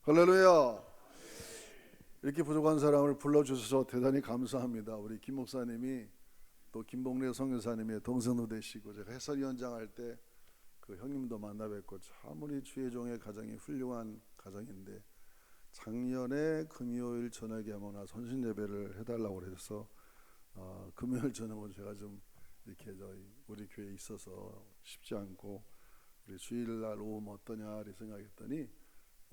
할렐루야. 이렇게 부족한 사람을 불러주셔서 대단히 감사합니다. 우리 김 목사님이 또 김봉래 선교사님의 동생도 되시고, 제가 해설위원장 할 때 그 형님도 만나 뵙고 참 우리 주의 종의 가정이 훌륭한 가정인데, 작년에 금요일 저녁에 아무나 선신 예배를 해달라고 해서 금요일 저녁은 제가 좀 이렇게 우리 교회에 있어서 쉽지 않고, 우리 주일날 오후 어떠냐 이렇게 생각했더니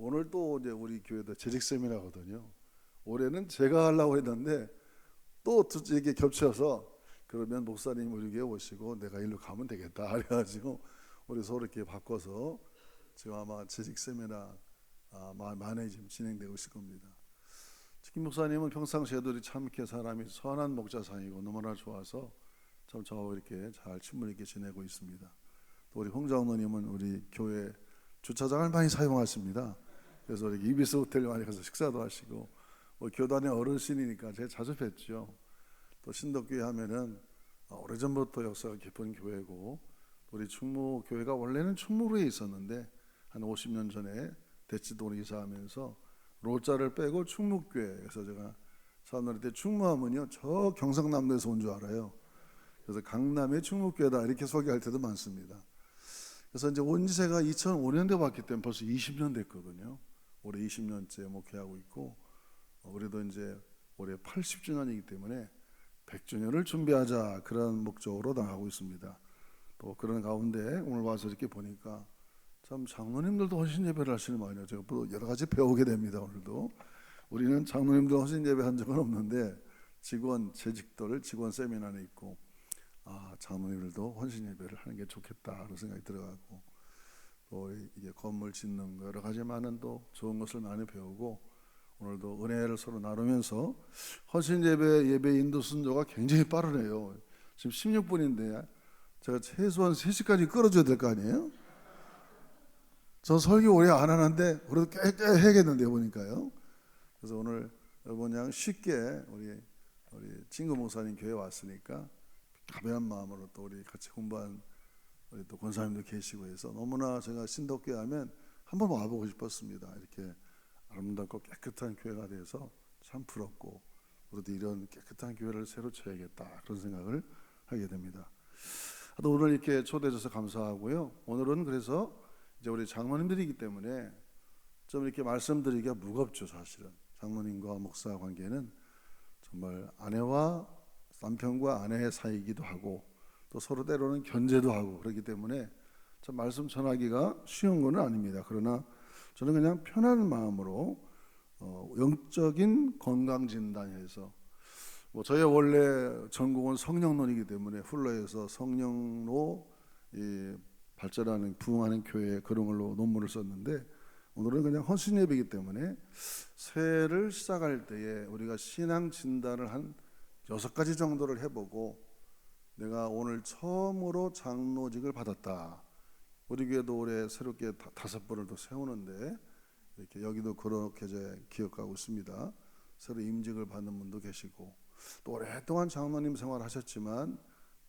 오늘 또 이제 우리 교회도 재직 세미나거든요. 올해는 제가 하려고 했는데 또 이게 겹쳐서, 그러면 목사님 우리 교회 오시고 내가 일로 가면 되겠다 그래가지고 우리 서로 이렇게 바꿔서 지금 아마 재직 세미나 많이 지금 진행되고 있을 겁니다. 김 목사님은 평상시에도 참 이렇게 사람이 선한 목자상이고 너무나 좋아서 참 저하고 이렇게 잘 친분 있게 지내고 있습니다. 또 우리 홍 장로님은 우리 교회 주차장을 많이 사용하십니다. 그래서 이렇게 이비스 호텔 많이 가서 식사도 하시고, 교단의 어르신이니까 제가 자주 뵀죠. 또 신덕교회 하면은 오래전부터 역사가 깊은 교회고, 우리 충무교회가 원래는 충무로에 있었는데 한 50년 전에 대치동으로 이사하면서 로자를 빼고 충무교회, 그래서 제가 사람들한테 충무하면요 저 경상남도에서 온 줄 알아요. 그래서 강남의 충무교회다 이렇게 소개할 때도 많습니다. 그래서 이제 온 지가 2005년대 왔기 때문에 벌써 20년 됐거든요. 올해 20년째 목회하고 있고, 우리도 이제 올해 80주년이기 때문에 100주년을 준비하자 그런 목적으로 나가고 있습니다. 또 그런 가운데 오늘 와서 이렇게 보니까 참 장로님들도 헌신 예배를 하시는 모양이에요. 제가 또 여러 가지 배우게 됩니다. 오늘도 우리는 장로님들 헌신 예배 한 적은 없는데 직원 재직들 직원 세미나에 있고, 장로님들도 헌신 예배를 하는 게 좋겠다 그런 생각이 들어가고, 또 이게 건물 짓는 거 여러 가지 많은 또 좋은 것을 많이 배우고, 오늘도 은혜를 서로 나누면서 헌신 예배 인도 순서가 굉장히 빠르네요. 지금 16분인데 제가 최소한 3시까지 끌어줘야 될 거 아니에요? 저 설교 오래 안 하는데 그래도 꽤 해야겠는데요 보니까요. 그래서 오늘 여러분 그냥 쉽게 우리 친구 목사님 교회 왔으니까 가벼운 마음으로 또 우리 같이 공부한 우리 또 권사님도 계시고 해서 너무나 제가 신덕교회 하면 한번 와보고 싶었습니다. 이렇게 아름답고 깨끗한 교회가 돼서 참 부럽고, 우리도 이런 깨끗한 교회를 새로 쳐야겠다 그런 생각을 하게 됩니다. 또 오늘 이렇게 초대해 주셔서 감사하고요. 오늘은 그래서 이제 우리 장로님들이기 때문에 좀 이렇게 말씀드리기가 무겁죠. 사실은 장로님과 목사 관계는 정말 아내와 남편과 아내의 사이이기도 하고, 또 서로 때로는 견제도 하고 그렇기 때문에 참 말씀 전하기가 쉬운 건 아닙니다. 그러나 저는 그냥 편한 마음으로 영적인 건강 진단에서, 저의 원래 전공은 성령론이기 때문에 훌러에서 성령로 발전하는 부흥하는 교회 그런 걸로 논문을 썼는데, 오늘은 그냥 헌신 예배이기 때문에 새해를 시작할 때에 우리가 신앙 진단을 한 6가지 정도를 해보고, 내가 오늘 처음으로 장로직을 받았다. 우리 교회도 올해 새롭게 5번을 더 세우는데 이렇게 여기도 그렇게 이제 기억하고 있습니다. 새로 임직을 받는 분도 계시고, 또 오랫동안 장로님 생활하셨지만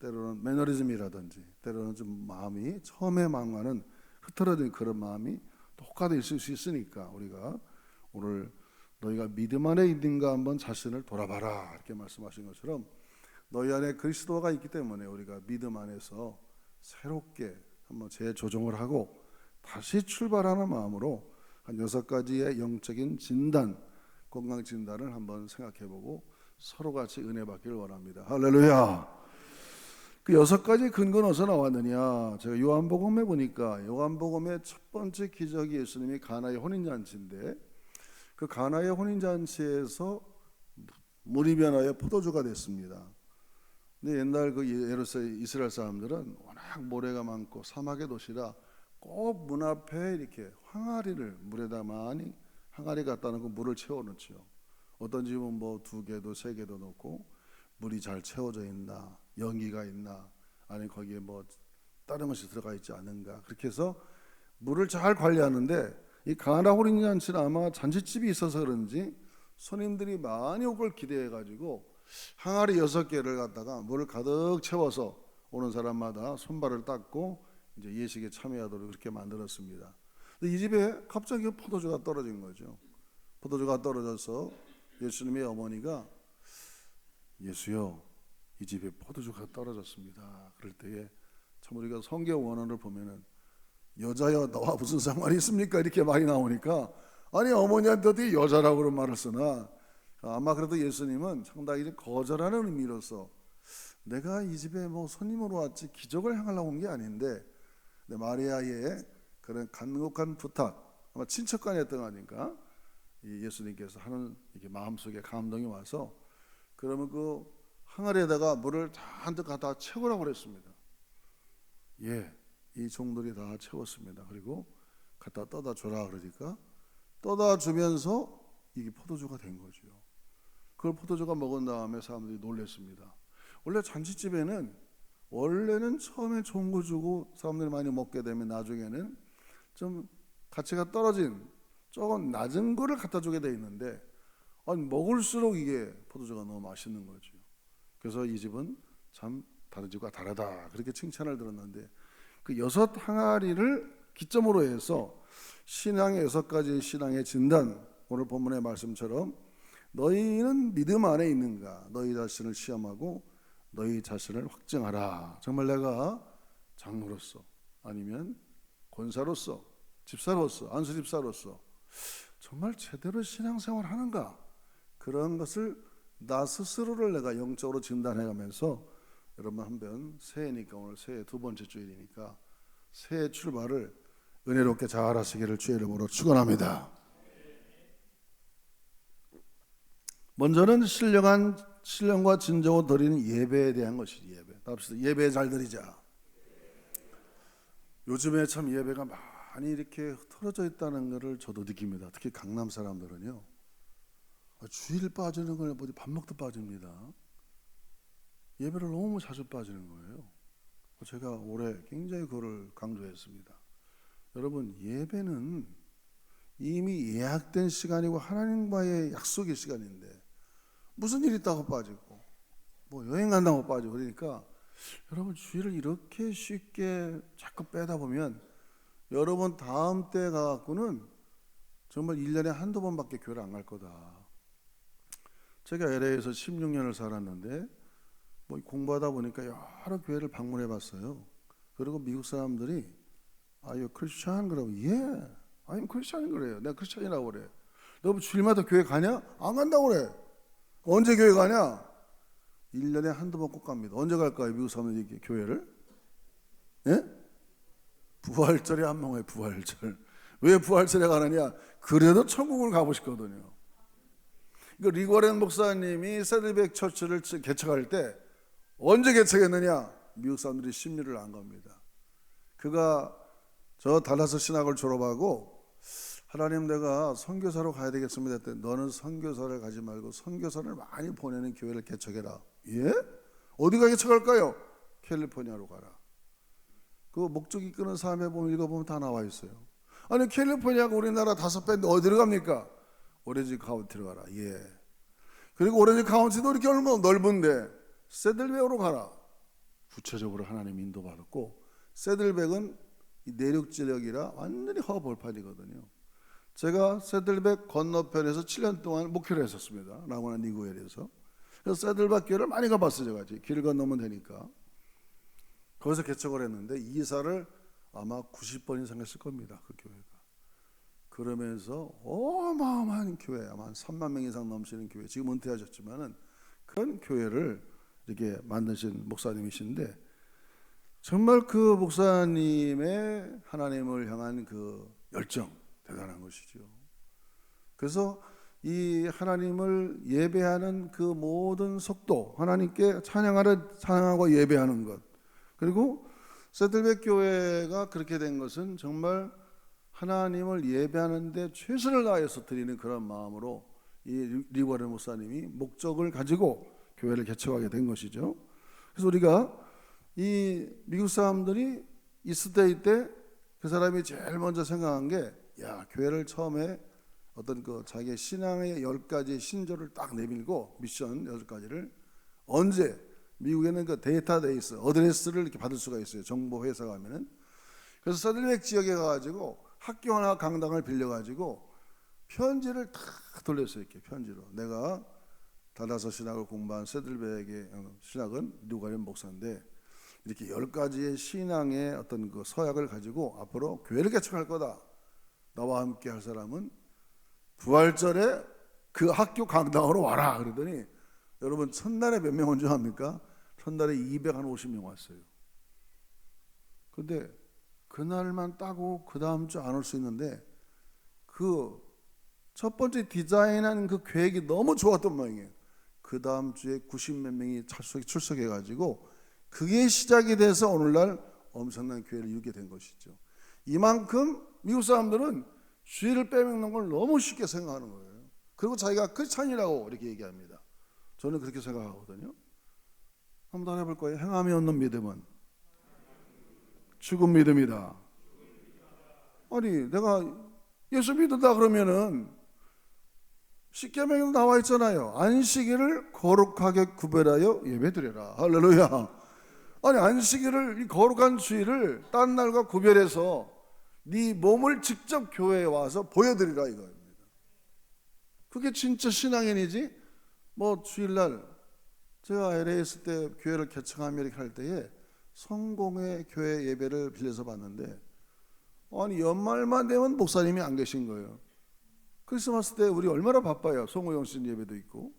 때로는 매너리즘이라든지 때로는 좀 마음이 처음의 마음과는 흐트러진 그런 마음이 또 혹가도 있을 수 있으니까, 우리가 오늘 너희가 믿음 안에 있는가 한번 자신을 돌아봐라 이렇게 말씀하신 것처럼 너희 안에 그리스도가 있기 때문에 우리가 믿음 안에서 새롭게 한번 재조정을 하고 다시 출발하는 마음으로 한 6가지의 영적인 진단, 건강 진단을 한번 생각해보고 서로 같이 은혜 받기를 원합니다. 할렐루야. 그 6가지 근거는 어디서 나왔느냐? 제가 요한복음에 보니까 요한복음의 첫 번째 기적이 예수님이 가나의 혼인잔치인데, 그 가나의 혼인잔치에서 물이 변하여 포도주가 됐습니다. 근데 옛날 그 예루살렘 이스라엘 사람들은 워낙 모래가 많고 사막의 도시라 꼭 문 앞에 이렇게 항아리를 물에다 많이 항아리 갖다 놓고 물을 채워놓죠. 어떤 집은 뭐 2개도 3개도 놓고 물이 잘 채워져 있나, 연기가 있나, 아니면 거기에 뭐 다른 것이 들어가 있지 않은가, 그렇게 해서 물을 잘 관리하는데, 이 가나 혼인잔치는 아마 잔치집이 있어서 그런지 손님들이 많이 올 걸 기대해가지고 항아리 6개를 갖다가 물을 가득 채워서 오는 사람마다 손발을 닦고 이제 예식에 참여하도록 그렇게 만들었습니다. 근데 이 집에 갑자기 포도주가 떨어진 거죠. 포도주가 떨어져서 예수님의 어머니가 예수여, 이 집에 포도주가 떨어졌습니다. 그럴 때에 참 우리가 성경 원어를 보면은 여자여 너와 무슨 상관이 있습니까? 이렇게 말이 나오니까 아니 어머니한테 어떻게 여자라고 그런 말을 쓰나. 아마 그래도 예수님은 상당히 거절하는 의미로서 내가 이 집에 뭐 손님으로 왔지 기적을 행하려고 온 게 아닌데 마리아의 그런 간곡한 부탁, 아마 친척 간이었던 거 아닌가. 이 예수님께서 하는 이게 마음속에 감동이 와서 그러면 그 항아리에다가 물을 잔뜩 갖다 채우라고 그랬습니다. 예, 이 종들이 다 채웠습니다. 그리고 갖다 떠다 줘라 그러니까 떠다 주면서 이게 포도주가 된 거죠. 그걸 포도주가 먹은 다음에 사람들이 놀랐습니다. 원래 잔치집에는 원래는 처음에 좋은 거 주고 사람들이 많이 먹게 되면 나중에는 좀 가치가 떨어진 조금 낮은 거를 갖다 주게 돼 있는데 아니 먹을수록 이게 포도주가 너무 맛있는 거죠. 그래서 이 집은 참 다른 집과 다르다 그렇게 칭찬을 들었는데 그 6 항아리를 기점으로 해서 신앙의 6가지 신앙의 진단, 오늘 본문의 말씀처럼 너희는 믿음 안에 있는가, 너희 자신을 시험하고 너희 자신을 확증하라. 정말 내가 장로로서 아니면 권사로서 집사로서 안수 집사로서 정말 제대로 신앙생활 하는가, 그런 것을 나 스스로를 내가 영적으로 진단해가면서 여러분 한번 새해니까 오늘 새해 2번째 주일이니까 새해 출발을 은혜롭게 잘 하시기를 주의 이름으로 축원합니다. 먼저는 신령과 진정으로 드리는 예배에 대한 것이지. 예배. 답시다. 예배 잘 드리자. 요즘에 참 예배가 많이 이렇게 틀어져 있다는 것을 저도 느낍니다. 특히 강남 사람들은요. 주일 빠지는 걸 어디 밥 먹다 빠집니다. 예배를 너무 자주 빠지는 거예요. 제가 올해 굉장히 그걸 강조했습니다. 여러분, 예배는 이미 예약된 시간이고 하나님과의 약속의 시간인데 무슨 일 있다고 빠지고 뭐 여행 간다고 빠지고 그러니까 여러분 주일을 이렇게 쉽게 자꾸 빼다 보면 여러분 다음 때 가갖고는 정말 1년에 한두 번밖에 교회를 안 갈 거다. 제가 LA에서 16년을 살았는데 뭐 공부하다 보니까 여러 교회를 방문해 봤어요. 그리고 미국 사람들이 Are you Christian? 그러면 예, I'm Christian 그래요. 내가 크리스찬이라고 그래. 너 주일마다 교회 가냐? 안 간다고 그래. 언제 교회 가냐? 1년에 한두 번 꼭 갑니다. 언제 갈까요? 미국 사람들이 교회를? 예? 부활절에 한 번 와요. 부활절. 왜 부활절에 가느냐? 그래도 천국을 가고 싶거든요. 리고 워렌 목사님이 새들백 처치를 개척할 때 언제 개척했느냐? 미국 사람들이 심리를 안 갑니다. 그가 저 달라스 신학을 졸업하고 하나님 내가 선교사로 가야 되겠습니다 했더니 너는 선교사를 가지 말고 선교사를 많이 보내는 교회를 개척해라. 예? 어디가 개척할까요? 캘리포니아로 가라. 그 목적 이끄는 삶에 보면 읽어보면 다 나와 있어요. 아니 캘리포니아가 우리나라 5배인데 어디로 갑니까? 오렌지 카운티로 가라. 예. 그리고 오렌지 카운티도 이렇게 얼마나 넓은데 새들백으로 가라. 구체적으로 하나님 인도받았고 새들백은 이 내륙 지역이라 완전히 허벌판이거든요. 제가 새들백 건너편에서 7년 동안 목회를 했었습니다. 라구나 니구엘에서. 그래서 새들백 교회를 많이 가봤어요. 제가 길 건너면 되니까. 거기서 개척을 했는데 이사를 아마 90번 이상 했을 겁니다. 그 교회가. 그러면서 어마어마한 교회, 아마 한 3만 명 이상 넘치는 교회, 지금 은퇴하셨지만은 그런 교회를 이렇게 만드신 목사님이신데 정말 그 목사님의 하나님을 향한 그 열정 대단한 것이죠. 그래서 이 하나님을 예배하는 그 모든 속도, 하나님께 찬양하고 예배하는 것, 그리고 새들백 교회가 그렇게 된 것은 정말 하나님을 예배하는데 최선을 다해서 드리는 그런 마음으로 이 리고 워렌 목사님이 목적을 가지고 교회를 개척하게 된 것이죠. 그래서 우리가 이 미국 사람들이 이스테이 때 그 사람이 제일 먼저 생각한 게 교회를 처음에 어떤 그 자기의 신앙의 10가지 신조를 딱 내밀고 미션 10가지를 언제 미국에는 그 데이터베이스 어드레스를 이렇게 받을 수가 있어요. 정보 회사 가면은. 그래서 서들백 지역에 가가지고 학교 하나 강당을 빌려가지고 편지를 다 돌렸어요. 이렇게 편지로. 내가 다다서 신학을 공부한 세들베의 신학은 류가련 목사인데 이렇게 10가지의 신앙의 어떤 그 서약을 가지고 앞으로 교회를 개척할 거다. 나와 함께 할 사람은 부활절에 그 학교 강당으로 와라. 그러더니 여러분 첫날에 몇 명 온 줄 압니까? 첫날에 250명 왔어요. 근데 그날만 따고 그 다음 주 안 올 수 있는데 그 첫 번째 디자인한 그 계획이 너무 좋았던 모양이에요. 그 다음 주에 90몇 명이 출석해가지고 그게 시작이 돼서 오늘날 엄청난 교회를 이루게 된 것이죠. 이만큼 미국 사람들은 주일을 빼먹는 걸 너무 쉽게 생각하는 거예요. 그리고 자기가 크리스찬이라고 이렇게 얘기합니다. 저는 그렇게 생각하거든요. 한번 더 해볼 거예요. 행함이 없는 믿음은 죽은 믿음이다. 아니 내가 예수 믿는다 그러면은 십계명에도 나와 있잖아요. 안식일을 거룩하게 구별하여 예배드려라. 할렐루야. 아니 안식일을 이 거룩한 주일을 딴 날과 구별해서 네 몸을 직접 교회에 와서 보여드리라 이거입니다. 그게 진짜 신앙인이지. 뭐 주일날 제가 LA 있을 때 교회를 개척하며 이렇게 할 때에 성공회 교회 예배를 빌려서 봤는데 아니 연말만 되면 목사님이 안 계신 거예요. 크리스마스 때 우리 얼마나 바빠요. 송우영신 예배도 있고.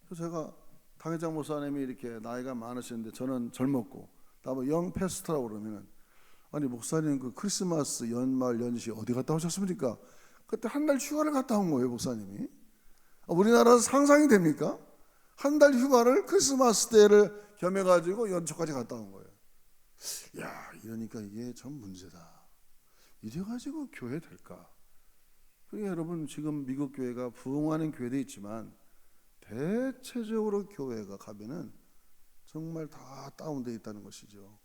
그래서 제가 당회장 목사님이 이렇게 나이가 많으시는데 저는 젊었고 다음에 영 패스터라고 그러면은 아니 목사님 그 크리스마스 연말 연시 어디 갔다 오셨습니까? 그때 한 달 휴가를 갔다 온 거예요 목사님이. 우리나라에서 상상이 됩니까? 한 달 휴가를 크리스마스 때를 겸해가지고 연초까지 갔다 온 거예요. 야 이러니까 이게 참 문제다. 이래가지고 교회 될까? 그러니까 여러분 지금 미국 교회가 부흥하는 교회도 있지만 대체적으로 교회가 가면은 정말 다 다운되어 있다는 것이죠.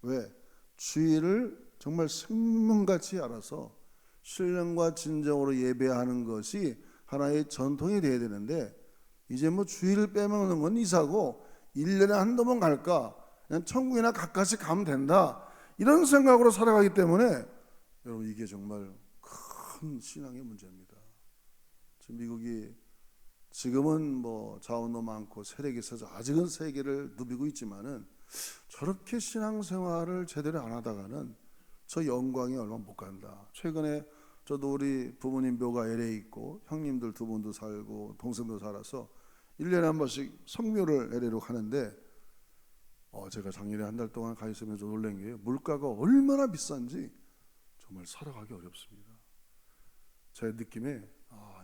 왜? 주일을 정말 생명같이 알아서 신령과 진정으로 예배하는 것이 하나의 전통이 되어야 되는데 이제 뭐 주일을 빼먹는 건 이사고 1년에 한두 번 갈까 그냥 천국이나 가까이 가면 된다 이런 생각으로 살아가기 때문에 여러분 이게 정말 큰 신앙의 문제입니다. 지금 미국이 지금은 뭐 자원도 많고 세력이 있어서 아직은 세계를 누비고 있지만은 저렇게 신앙생활을 제대로 안 하다가는 저 영광이 얼마 못 간다. 최근에 저도 우리 부모님 묘가 LA 있고 형님들 두 분도 살고 동생도 살아서 1년에 한 번씩 성묘를 LA로 가는데 제가 작년에 한 달 동안 가 있으면서 놀란 게 물가가 얼마나 비싼지 정말 살아가기 어렵습니다. 제 느낌에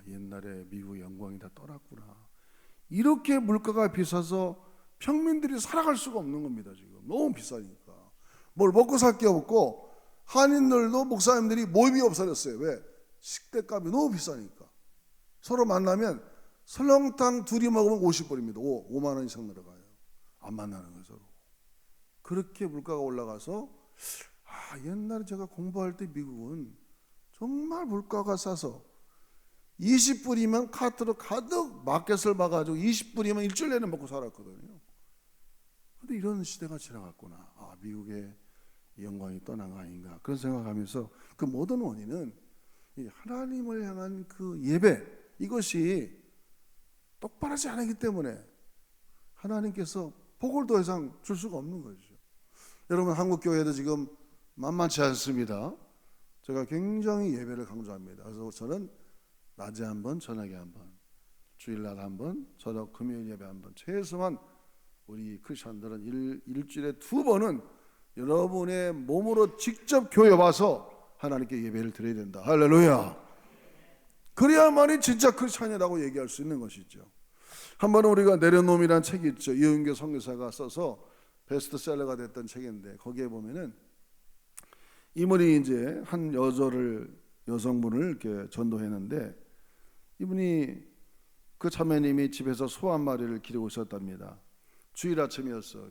옛날에 미국의 영광이 다 떠났구나. 이렇게 물가가 비싸서 평민들이 살아갈 수가 없는 겁니다. 지금 너무 비싸니까 뭘 먹고 살 게 없고 한인들도 목사님들이 모임이 없어졌어요. 왜? 식대값이 너무 비싸니까. 서로 만나면 설렁탕 둘이 먹으면 50불입니다. 5만 원 이상 들어가요. 안 만나는 거예요 서로. 그렇게 물가가 올라가서 옛날에 제가 공부할 때 미국은 정말 물가가 싸서 20불이면 카트로 가득 마켓을 봐가지고 20불이면 일주일 내내 먹고 살았거든요. 그런데 이런 시대가 지나갔구나. 미국의 영광이 떠난 거 아닌가 그런 생각하면서 그 모든 원인은 이 하나님을 향한 그 예배 이것이 똑바르지 않기 때문에 하나님께서 복을 더 이상 줄 수가 없는 거죠. 여러분 한국교회도 지금 만만치 않습니다. 제가 굉장히 예배를 강조합니다. 그래서 저는 낮에 한 번, 저녁에 한 번, 주일날 한 번, 저녁 금요일 예배 한 번, 최소한 우리 크리스천들은 일주일에 2번은 여러분의 몸으로 직접 교회 와서 하나님께 예배를 드려야 된다. 할렐루야. 그래야만이 진짜 크리스천이라고 얘기할 수 있는 것이죠. 한 번은 우리가 내려놓음이라는 책이 있죠. 이은교 선교사가 써서 베스트셀러가 됐던 책인데 거기에 보면은 이분이 이제 한 여성분을 이렇게 전도했는데 이분이 그 자매님이 집에서 소 한 마리를 기르고 있었답니다. 주일 아침이었어요.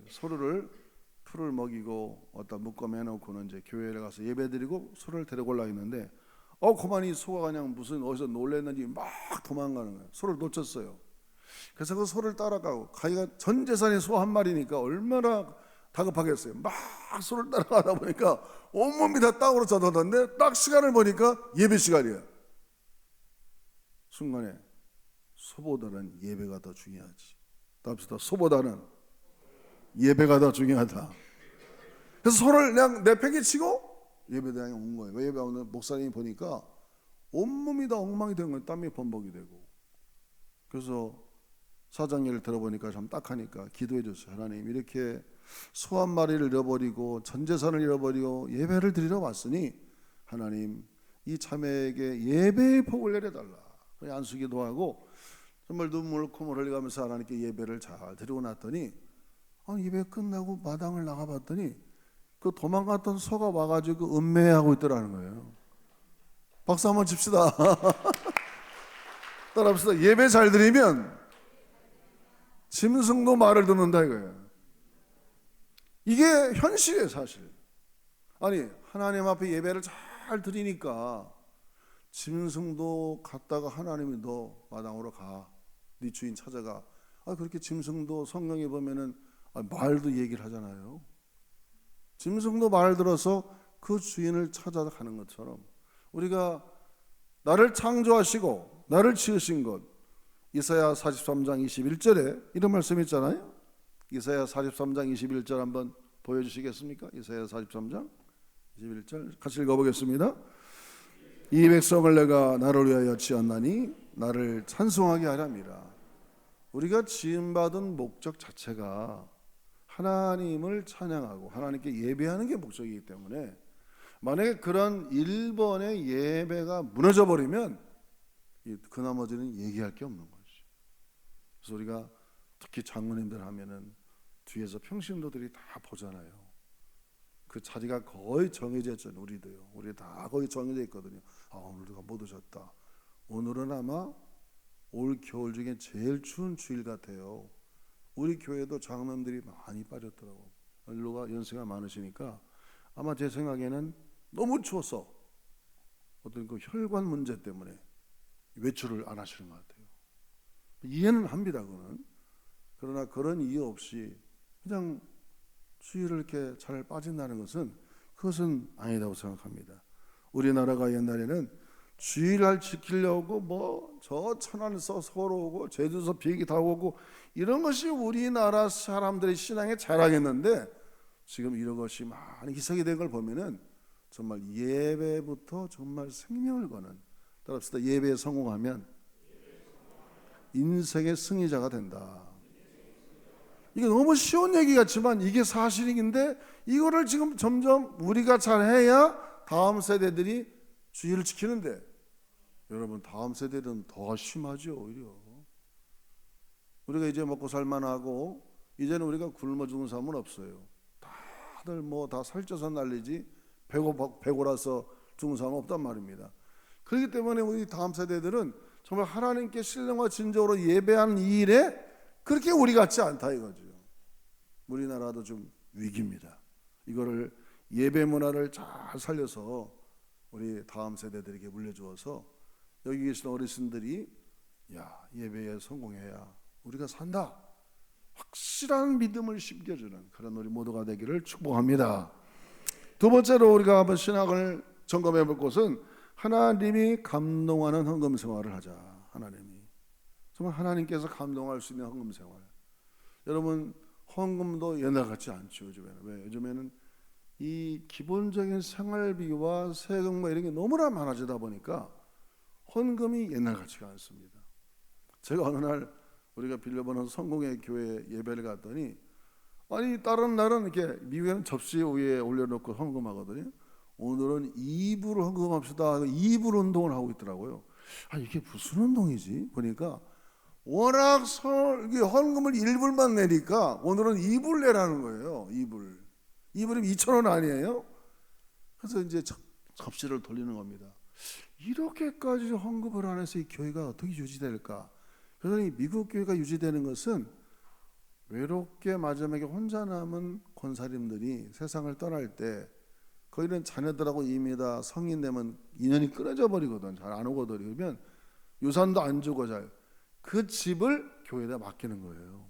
풀을 먹이고 어디다 묶어매 놓고는 이제 교회를 가서 예배드리고 소를 데리고 올라 했는데 그만 이 소가 그냥 무슨 어디서 놀랬는지 막 도망가는 거예요. 소를 놓쳤어요. 그래서 그 소를 따라가고 자기가 전 재산이 소 한 마리니까 얼마나 다급하겠어요. 막 소를 따라가다 보니까 온몸이 다 땀으로 젖었는데 딱 시간을 보니까 예배 시간이에요. 순간에 소보다는 예배가 더 중요하지. 답시다. 소보다는 예배가 더 중요하다. 그래서 소를 그냥 내팽개치고 예배당에 온 거예요. 예배 오는 목사님이 보니까 온몸이 다 엉망이 된 거예요. 땀이 범벅이 되고. 그래서 사장 얘기를 들어보니까 참 딱하니까 기도해 줬어요. 하나님, 이렇게 소 한 마리를 잃어버리고 전 재산을 잃어버리고 예배를 드리러 왔으니 하나님, 이 자매에게 예배의 복을 내려달라. 안수기도 하고 정말 눈물 콧물 흘려가면서 하나님께 예배를 잘 드리고 났더니 예배 끝나고 마당을 나가봤더니 그 도망갔던 소가 와가지고 그 음매하고 있더라는 거예요. 박수 한번 칩시다. 따라합시다. 예배 잘 드리면 짐승도 말을 듣는다 이거예요. 이게 현실이에요, 사실. 아니, 하나님 앞에 예배를 잘 드리니까 짐승도 갔다가 하나님이 너 마당으로 가, 네 주인 찾아가. 그렇게 짐승도 성경에 보면은 말도 얘기를 하잖아요. 짐승도 말을 들어서 그 주인을 찾아가는 것처럼 우리가 나를 창조하시고 나를 지으신 것, 이사야 43장 21절에 이런 말씀이 있잖아요. 이사야 43장 21절 한번 보여주시겠습니까? 이사야 43장 21절 같이 읽어보겠습니다. 이 백성을 내가 나를 위하여 지었나니 나를 찬송하게 하렵니다. 우리가 지음받은 목적 자체가 하나님을 찬양하고 하나님께 예배하는 게 목적이기 때문에 만약에 그런 1번의 예배가 무너져 버리면 그 나머지는 얘기할 게 없는 거지. 그래서 우리가 특히 장로님들 하면은 뒤에서 평신도들이 다 보잖아요. 그 자리가 거의 정해져 있잖아요. 우리도요. 우리 다 거의 정해져 있거든요. 오늘 누가 못 오셨다. 오늘은 아마 올 겨울 중에 제일 추운 주일 같아요. 우리 교회도 장로님들이 많이 빠졌더라고. 일로가 연세가 많으시니까 아마 제 생각에는 너무 추워서 어떤 그 혈관 문제 때문에 외출을 안 하시는 것 같아요. 이해는 합니다, 그거는. 그러나 그런 이유 없이 그냥 주일을 이렇게 잘 빠진다는 것은 그것은 아니라고 생각합니다. 우리나라가 옛날에는 주일날 지키려고 뭐 저 천안에서 서울 오고 제주에서 비행기 타고 오고 이런 것이 우리나라 사람들의 신앙의 자랑이었는데 지금 이런 것이 많이 희석이 된 걸 보면은 정말 예배부터 정말 생명을 거는, 따라합시다. 예배에 성공하면 인생의 승리자가 된다. 이게 너무 쉬운 얘기 같지만 이게 사실인데 이거를 지금 점점 우리가 잘해야 다음 세대들이 주의를 지키는데 여러분 다음 세대들은 더 심하죠. 오히려 우리가 이제 먹고 살만하고 이제는 우리가 굶어 죽는 사람은 없어요. 다들 뭐 다 살쪄서 난리지 배고라서 죽는 사람은 없단 말입니다. 그렇기 때문에 우리 다음 세대들은 정말 하나님께 신령과 진정으로 예배하는 이 일에 그렇게 우리 같지 않다 이거죠. 우리나라도 좀 위기입니다. 이거를 예배 문화를 잘 살려서 우리 다음 세대들에게 물려주어서 여기 계신 어르신들이 예배에 성공해야 우리가 산다, 확실한 믿음을 심겨주는 그런 우리 모두가 되기를 축복합니다. 두 번째로 우리가 한번 신학을 점검해 볼 것은 하나님이 감동하는 헌금 생활을 하자. 하나님이 정말 하나님께서 감동할 수 있는 헌금 생활. 여러분 헌금도 옛날 같지 않죠. 요즘에는. 왜? 요즘에는 이 기본적인 생활비와 세금 이런 게 너무나 많아지다 보니까 헌금이 옛날 같지가 않습니다. 제가 어느 날 우리가 빌려보는 성공의 교회 예배를 갔더니 다른 날은 이렇게 미국에는 접시 위에 올려놓고 헌금하거든요. 오늘은 2부로 헌금합시다. 2부 운동을 하고 있더라고요. 이게 무슨 운동이지? 보니까 워낙 헌금을 1불만 내니까 오늘은 2불 내라는 거예요. 2불이면 2,000원 아니에요? 그래서 이제 접시를 돌리는 겁니다. 이렇게까지 헌금을 안 해서 이 교회가 어떻게 유지될까? 그러니 미국 교회가 유지되는 것은 외롭게 마지막에 혼자 남은 권사님들이 세상을 떠날 때 거기는 자녀들하고 이미 다 성인 되면 인연이 끊어져 버리거든. 잘 안 오거든. 그러면 유산도 안 주고 그 집을 교회에다 맡기는 거예요.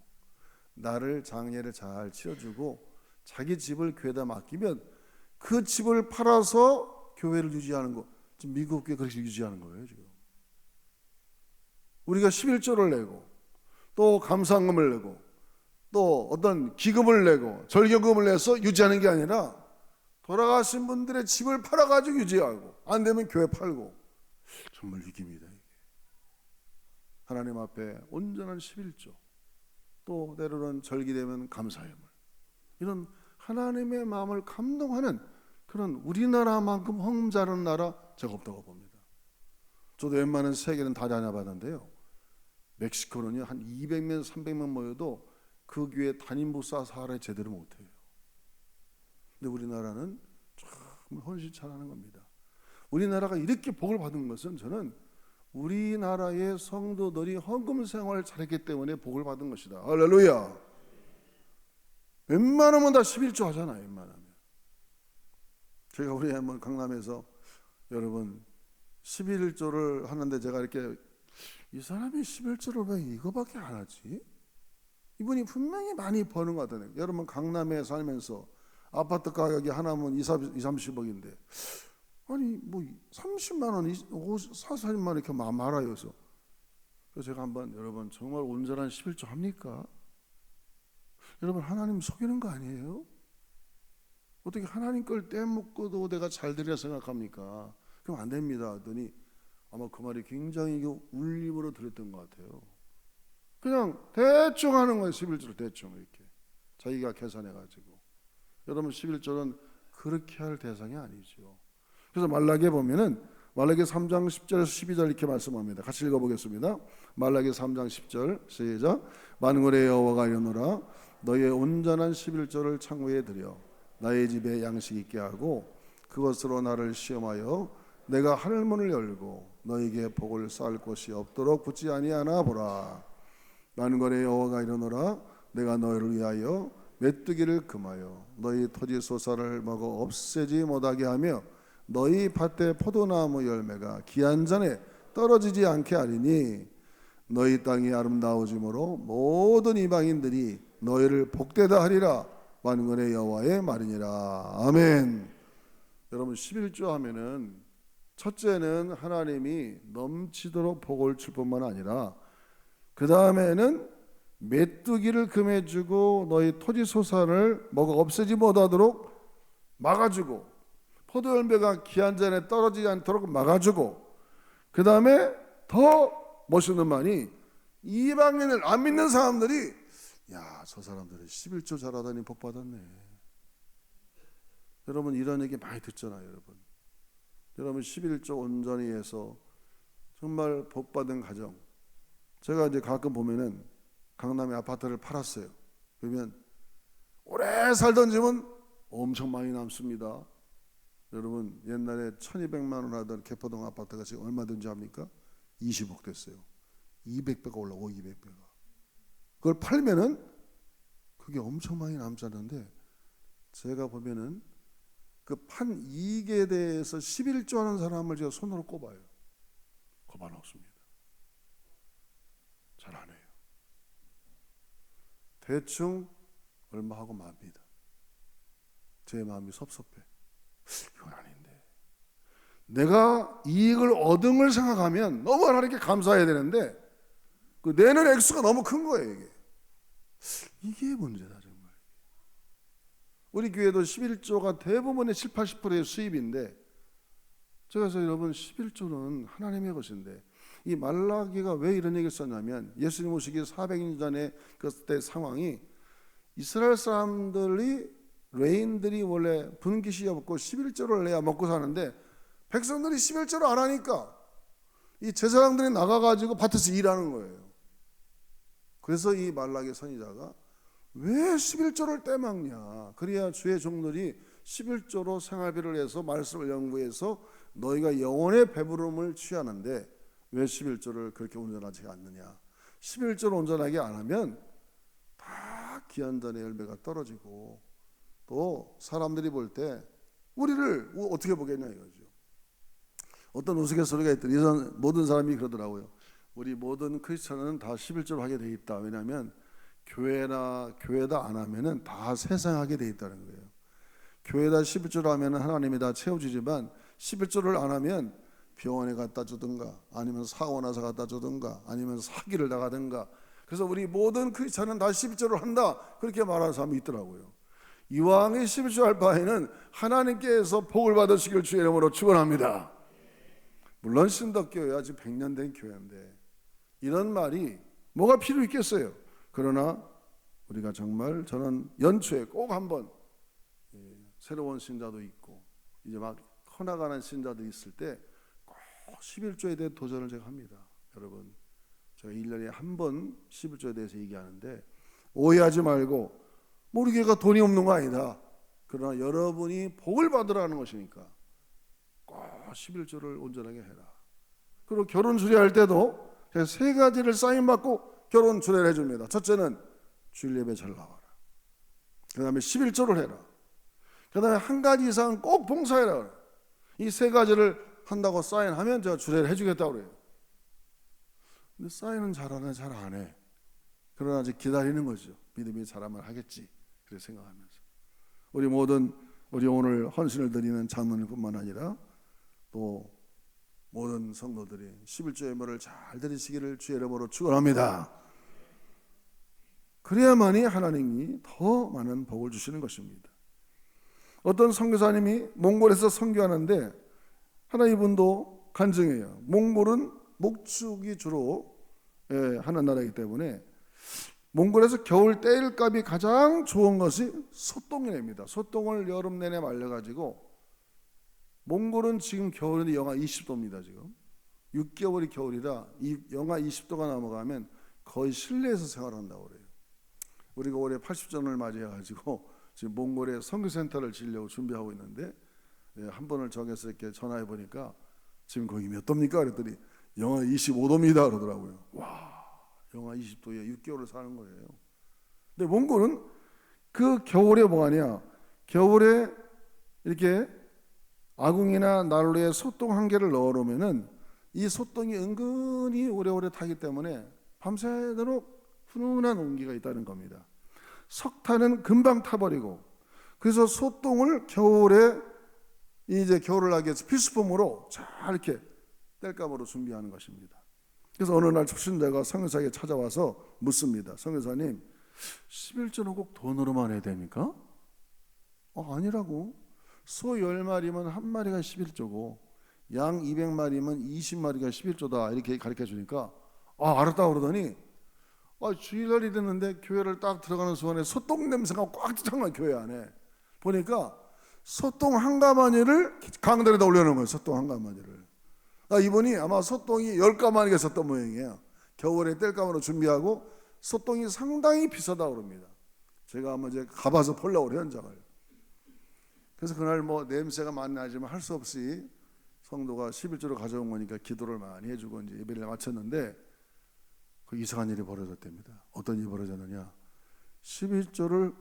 나를 장례를 잘 치러주고 자기 집을 교회에다 맡기면 그 집을 팔아서 교회를 유지하는 거. 지금 미국 교회 그렇게 유지하는 거예요. 지금 우리가 11조를 내고 또 감사금을 내고 또 어떤 기금을 내고 절교금을 내서 유지하는 게 아니라 돌아가신 분들의 집을 팔아가지고 유지하고, 안 되면 교회 팔고. 정말 위기입니다. 이게. 하나님 앞에 온전한 11조, 또 때로는 절기되면 감사예물, 이런 하나님의 마음을 감동하는 그런 우리나라만큼 헌금자라는 나라 제가 없다고 봅니다. 저도 웬만한 세계는 다 다녀봤는데요, 멕시코는요 한 200명 300명 모여도 그 교회 단임 목사 하루에 제대로 못해요. 근데 우리나라는 정말 헌신 잘하는 겁니다. 우리나라가 이렇게 복을 받은 것은 저는 우리나라의 성도들이 헌금 생활을 잘했기 때문에 복을 받은 것이다. 할렐루야. 웬만하면 다 11조 하잖아요. 웬만하면. 제가 우리 한번 강남에서 여러분 11조를 하는데 제가 이렇게, 이 사람이 11조를 왜 이거밖에 안 하지? 이분이 분명히 많이 버는 것 같아요. 여러분 강남에 살면서 아파트 가격이 하나면 30억인데 아니 뭐 30만 원, 40만 원 이렇게 말아요. 그래서 제가 한번, 여러분 정말 온전한 11조 합니까? 여러분 하나님 속이는 거 아니에요? 어떻게 하나님 걸 떼먹고도 내가 잘 드리라 생각합니까? 그럼 안 됩니다 하더니 아마 그 말이 굉장히 울림으로 들렸던 것 같아요. 그냥 대충 하는 거예요. 11조를 대충 이렇게 자기가 계산해가지고. 여러분 11조는 그렇게 할 대상이 아니죠. 그래서 말라기에 보면은 말라기 3장 10절에서 12절 이렇게 말씀합니다. 같이 읽어보겠습니다. 말라기 3장 10절 시작. 만군의 여호와가 이르노라, 너희의 온전한 11조를 창고에 들여 나의 집에 양식 있게 하고 그것으로 나를 시험하여 내가 하늘문을 열고 너희에게 복을 쌓을 곳이 없도록 붙지 아니하나 보라. 만군의 여호와가 이르노라, 내가 너희를 위하여 메뚜기를 금하여 너희 토지 소사를 먹어 없애지 못하게 하며 너희 밭의 포도나무 열매가 기한 전에 떨어지지 않게 하리니 너희 땅이 아름다워짐으로 모든 이방인들이 너희를 복되다 하리라. 만군의 여호와의 말이니라. 아멘. 여러분 11조 하면은 첫째는 하나님이 넘치도록 복을 줄 뿐만 아니라 그 다음에는 메뚜기를 금해주고 너희 토지 소산을 먹어 없애지 못하도록 막아주고, 포도 열매가 기한 전에 떨어지지 않도록 막아주고, 그 다음에 더 멋있는 말이 이방인을 안 믿는 사람들이, 야, 저 사람들이 11조 잘하다니 복 받았네. 여러분 이런 얘기 많이 듣잖아요. 여러분 11조 온전히 해서 정말 복 받은 가정, 제가 이제 가끔 보면은 강남에 아파트를 팔았어요. 그러면 오래 살던 집은 엄청 많이 남습니다. 여러분 옛날에 1200만 원 하던 개포동 아파트가 지금 얼마든지 합니까? 20억 됐어요. 200배가 올라오고 200배가. 그걸 팔면은 그게 엄청 많이 남지 않는데, 제가 보면은 그 판 이익에 대해서 11조 하는 사람을 제가 손으로 꼽아요. 거반 없습니다. 잘 안 해요. 대충 얼마 하고 맙니다. 제 마음이 섭섭해. 이건 아닌데. 내가 이익을 얻은 걸 생각하면 너무 하나님께 감사해야 되는데 그 내는 액수가 너무 큰 거예요. 이게 문제다 정말. 우리 교회도 11조가 대부분의 7, 80%의 수입인데, 제가 그래서 여러분 11조는 하나님의 것인데, 이 말라기가 왜 이런 얘기를 썼냐면 예수님 오시기 400년 전에 그때 상황이, 이스라엘 사람들이 레인들이 원래 분깃이 없고 11조를 내야 먹고 사는데 백성들이 11조를 안 하니까 이 제사장들이 나가가지고 밭에서 일하는 거예요. 그래서 이 말라기 선지자가 왜 11조를 떼먹냐, 그래야 주의 종들이 11조로 생활비를 해서 말씀을 연구해서 너희가 영혼의 배부름을 취하는데 왜 11조를 그렇게 온전하지 않느냐. 11조를 온전하게 안 하면 다 기한전의 열매가 떨어지고, 또 사람들이 볼 때 우리를 어떻게 보겠냐 이거죠. 어떤 우스갯소리가 있더니 모든 사람이 그러더라고요. 우리 모든 크리스천은 다 11조를 하게 돼 있다. 왜냐하면 교회다 안 하면은 다 세상하게 돼 있다는 거예요. 교회다 11조를 하면은 하나님이 다 채워주지만 11조를 안 하면 병원에 갖다 주든가 아니면 사고 나서 갖다 주든가 아니면 사기를 나가든가. 그래서 우리 모든 크리스찬은 다 11조를 한다 그렇게 말하는 사람이 있더라고요. 이왕에 11조 할 바에는 하나님께서 복을 받으시길 주의 이름으로 축원합니다. 물론 신덕교회야 지금 100년 된 교회인데 이런 말이 뭐가 필요 있겠어요. 그러나 우리가 정말 저는 연초에 꼭 한번 새로운 신자도 있고 이제 막 커나가는 신자도 있을 때 꼭 11조에 대해 도전을 제가 합니다. 여러분 제가 1년에 한 번 11조에 대해서 얘기하는데 오해하지 말고 우리 교회가 돈이 없는 거 아니다. 그러나 여러분이 복을 받으라는 것이니까 꼭 11조를 온전하게 해라. 그리고 결혼 주례할 때도 제가 세 가지를 사인받고 결혼 주례를 해줍니다. 첫째는 주일 예배 잘 나와라. 그 다음에 11조를 해라. 그 다음에 한 가지 이상은 꼭 봉사해라. 이 세 가지를 한다고 사인하면 제가 주례를 해주겠다고 그래요. 근데 사인은 잘하나 잘 안 해. 그러나 이제 기다리는 거죠. 믿음이 잘하면 하겠지. 그렇게 생각하면서 우리 오늘 헌신을 드리는 장로님뿐만 아니라 또 모든 성도들이 11조 예물을 잘 드리시기를 주의 이름으로 축원합니다. 그래야만이 하나님이 더 많은 복을 주시는 것입니다. 어떤 선교사님이 몽골에서 선교하는데 하나 이분도 간증해요. 몽골은 목축이 주로 하는 나라이기 때문에 몽골에서 겨울 떼일감이 가장 좋은 것이 소똥이랍니다. 소똥을 여름 내내 말려가지고 몽골은 지금 겨울인데 영하 20도입니다. 지금 6개월이 겨울이라 이 영하 20도가 넘어가면 거의 실내에서 생활한다고 그래요. 우리가 올해 80전을 맞이해가지고 지금 몽골에 선교센터를 지으려고 준비하고 있는데 한 번을 정해서 이렇게 전화해 보니까 지금 거기 몇 도입니까? 그랬더니 영하 25도입니다 그러더라고요. 와, 영하 20도에 6개월을 사는 거예요. 근데 몽골은 그 겨울에 뭐하냐? 겨울에 이렇게 아궁이나 난로에 소똥 한 개를 넣어놓으면은 이 소똥이 은근히 오래오래 타기 때문에 밤새도록 훈훈한 온기가 있다는 겁니다. 석탄은 금방 타버리고 그래서 소똥을 겨울에 이제 겨울을 나기 위해서 필수품으로 잘 이렇게 땔감으로 준비하는 것입니다. 그래서 어느 날 초신자가 선교사에게 찾아와서 묻습니다. 선교사님 11조는 꼭 돈으로만 해야 됩니까? 아니라고. 소 10마리면 1마리가 11조고 양 200마리면 20마리가 11조다 이렇게 가르쳐 주니까 알았다고 그러더니 주일날이 됐는데 교회를 딱 들어가는 순간에 소똥 냄새가 꽉 차는 교회 안에 보니까 소똥 한 가마니를 강단에다 올려놓은 거예요. 소똥 한 가마니를. 이분이 아마 소똥이 10가마니가 있었던 모양이에요. 겨울에 뗄감으로 준비하고 소똥이 상당히 비싸다고 그럽니다. 제가 한번 이제 가봐서 보려고 그래요, 현장을. 그래서 그날 뭐 냄새가 많이 나지만 할 수 없이 성도가 11조를 가져온 거니까 기도를 많이 해주고 이제 예배를 마쳤는데 그 이상한 일이 벌어졌답니다. 어떤 일이 벌어졌느냐? 11조를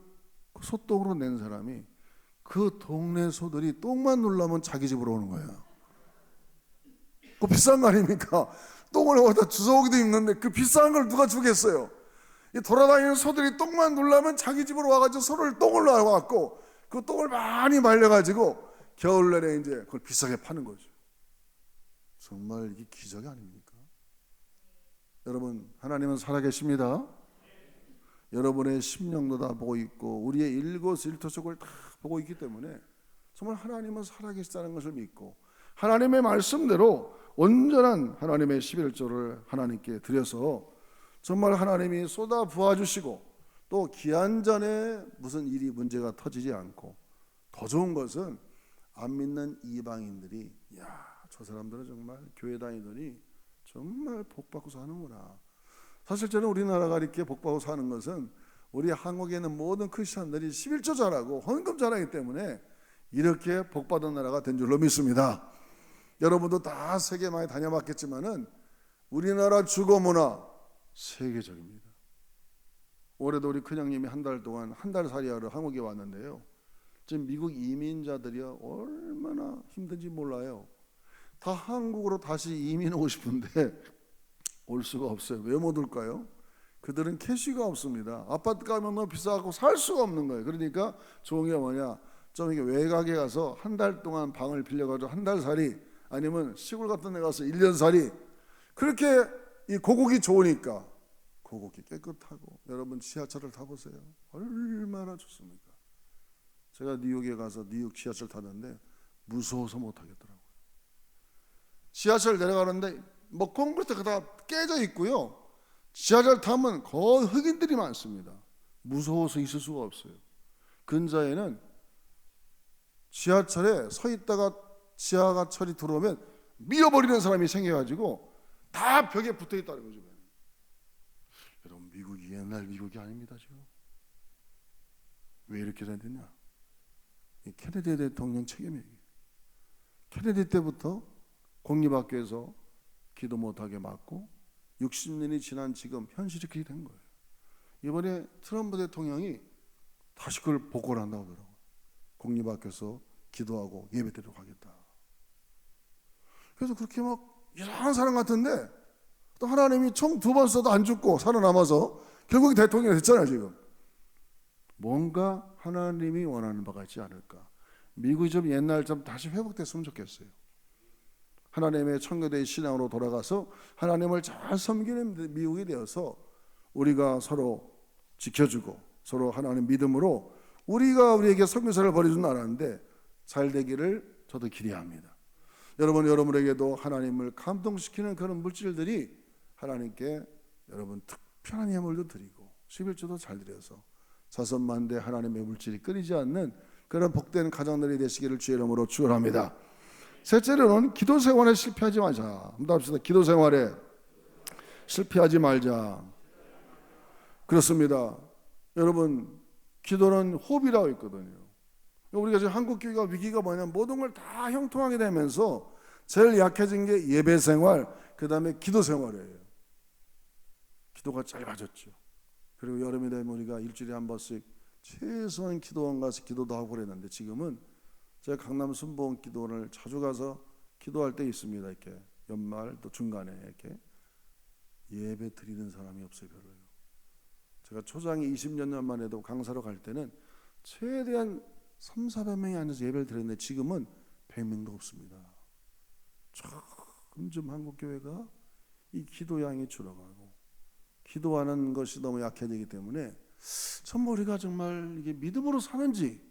소똥으로 낸 사람이 그 동네 소들이 똥만 누르면 자기 집으로 오는 거예요. 그 비싼 거 아닙니까? 똥을 어디다 주워오기도 힘든데 그 비싼 걸 누가 주겠어요? 이 돌아다니는 소들이 똥만 누르면 자기 집으로 와가지고 소를 똥을 놔갖고 그 똥을 많이 말려가지고 겨울날에 이제 그걸 비싸게 파는 거죠. 정말 이게 기적이 아닙니까? 여러분, 하나님은 살아계십니다. 여러분의 심령도 다 보고 있고 우리의 일거수일투족을 다 보고 있기 때문에 정말 하나님은 살아계시다는 것을 믿고 하나님의 말씀대로 온전한 하나님의 11조를 하나님께 드려서 정말 하나님이 쏟아 부어주시고 또 기한 전에 무슨 일이 문제가 터지지 않고 더 좋은 것은 안 믿는 이방인들이 저 사람들은 정말 교회 다니더니 정말 복받고 사는구나. 사실 저는 우리나라가 이렇게 복받고 사는 것은 우리 한국에 있는 모든 크리스천들이 11조 잘하고 헌금 잘하기 때문에 이렇게 복받은 나라가 된 줄로 믿습니다. 여러분도 다 세계 많이 다녀봤겠지만은 우리나라 주거 문화 세계적입니다. 올해도 우리 큰형님이 한 달 동안 한 달 살이하러 한국에 왔는데요. 지금 미국 이민자들이 얼마나 힘든지 몰라요. 다 한국으로 다시 이민 오고 싶은데 올 수가 없어요. 왜 못 올까요? 그들은 캐시가 없습니다. 아파트 가면 너무 비싸고 살 수가 없는 거예요. 그러니까 좋은 게 뭐냐, 좀 이게 외곽에 가서 한 달 동안 방을 빌려가지고 한 달 살이, 아니면 시골 같은 데 가서 1년 살이, 그렇게 이 고국이 좋으니까. 고국이 깨끗하고, 여러분 지하철을 타보세요. 얼마나 좋습니까? 제가 뉴욕에 가서 뉴욕 지하철 탔는데 무서워서 못 하겠더라고요. 지하철 내려가는데 뭐 콘크리트가 다 깨져 있고요, 지하철 타면 거의 흑인들이 많습니다. 무서워서 있을 수가 없어요. 근자에는 지하철에 서 있다가 지하철이 들어오면 밀어버리는 사람이 생겨가지고 다 벽에 붙어 있다는 거죠. 여러분, 미국이 옛날 미국이 아닙니다. 지금 왜 이렇게 됐느냐? 이 케네디 대통령 책임이에요. 케네디 때부터 공립학교에서 기도 못하게 막고 60년이 지난 지금 현실이 그렇게 된 거예요. 이번에 트럼프 대통령이 다시 그걸 복원을 한다고 하더라고요. 공립학교에서 기도하고 예배드리러 가겠다. 그래서 그렇게 막 이상한 사람 같은데, 또 하나님이 총 2번 써도 안 죽고 살아남아서 결국 대통령이 됐잖아요. 지금 뭔가 하나님이 원하는 바가 있지 않을까. 미국이 좀 옛날 좀 다시 회복됐으면 좋겠어요. 하나님의 청교도의 신앙으로 돌아가서 하나님을 잘 섬기는 미국이 되어서 우리가 서로 지켜주고 서로 하나님 믿음으로 우리가 우리에게 선교사를 벌여준 나라인데 잘 되기를 저도 기대합니다. 여러분에게도 하나님을 감동시키는 그런 물질들이 하나님께 여러분 특별한 예물도 드리고 11조도 잘 드려서 자선만대 하나님의 물질이 끊이지 않는 그런 복된 가정들이 되시기를 주의 이름으로 축원합니다. 셋째로는 기도 생활에 실패하지 말자. 한번 합시다. 기도 생활에 실패하지 말자. 그렇습니다. 여러분, 기도는 호흡이라고 있거든요. 우리가 지금 한국 교회가 위기가 뭐냐면 모든 걸 다 형통하게 되면서 제일 약해진 게 예배 생활, 그 다음에 기도 생활이에요. 기도가 짧아졌죠. 그리고 여름이 되면 우리가 일주일에 한 번씩 최소한 기도원 가서 기도도 하고 그랬는데, 지금은 제가 강남 순복음 기도원을 자주 가서 기도할 때 있습니다. 이렇게 연말 또 중간에 이렇게 예배 드리는 사람이 없어요. 별로요. 제가 초장이 20년 만에 도 강사로 갈 때는 최대한 300~400명이 앉아서 예배를 드렸는데 지금은 100명도 없습니다. 점점 한국교회가 이 기도량이 줄어가고 기도하는 것이 너무 약해지기 때문에 참 우리가 정말 이게 믿음으로 사는지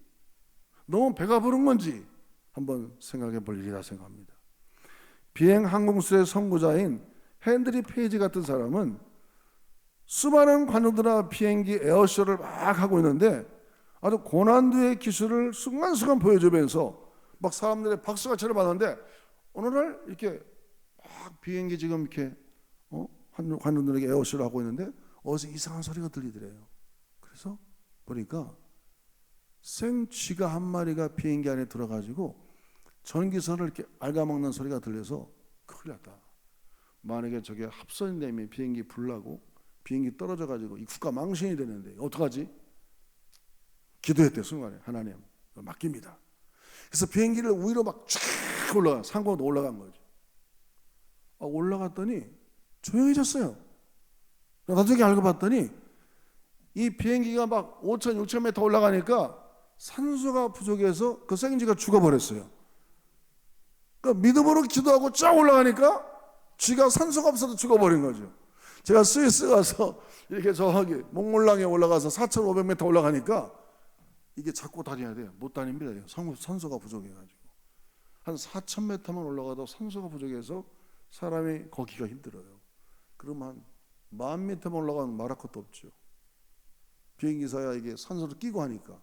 너무 배가 부른 건지 한번 생각해 볼 일이라 생각합니다. 비행 항공수의 선구자인 헨드리 페이지 같은 사람은 수많은 관우들아 비행기 에어쇼를 막 하고 있는데 아주 고난도의 기술을 순간순간 보여주면서 막 사람들의 박수가 쳐받았는데, 어느 날 이렇게 막 비행기 지금 이렇게 관우들에게 에어쇼를 하고 있는데 어디서 이상한 소리가 들리더래요. 그래서 보니까 생쥐가 한 마리가 비행기 안에 들어가지고 전기선을 이렇게 갉아먹는 소리가 들려서 큰일 났다. 만약에 저게 합선이 되면 비행기 불나고 비행기 떨어져가지고 이 국가 망신이 되는데 어떡하지? 기도했대. 순간에 하나님 맡깁니다. 그래서 비행기를 위로 막 쫙 올라가, 상공으로 올라간 거죠. 올라갔더니 조용해졌어요. 나중에 알고 봤더니 이 비행기가 막 5,000, 6,000m 올라가니까 산소가 부족해서 그 생쥐가 죽어버렸어요. 그러니까 믿음으로 기도하고 쫙 올라가니까 쥐가 산소가 없어도 죽어버린 거죠. 제가 스위스 가서 이렇게 저기 몽몰랑에 올라가서 4,500m 올라가니까 이게 잡고 다녀야 돼요. 못 다닙니다. 산소가 부족해가지고 한 4,000m만 올라가도 산소가 부족해서 사람이 걷기가 힘들어요. 그럼 한 10,000m만 올라가면 말할 것도 없죠. 비행기사야 이게 산소를 끼고 하니까.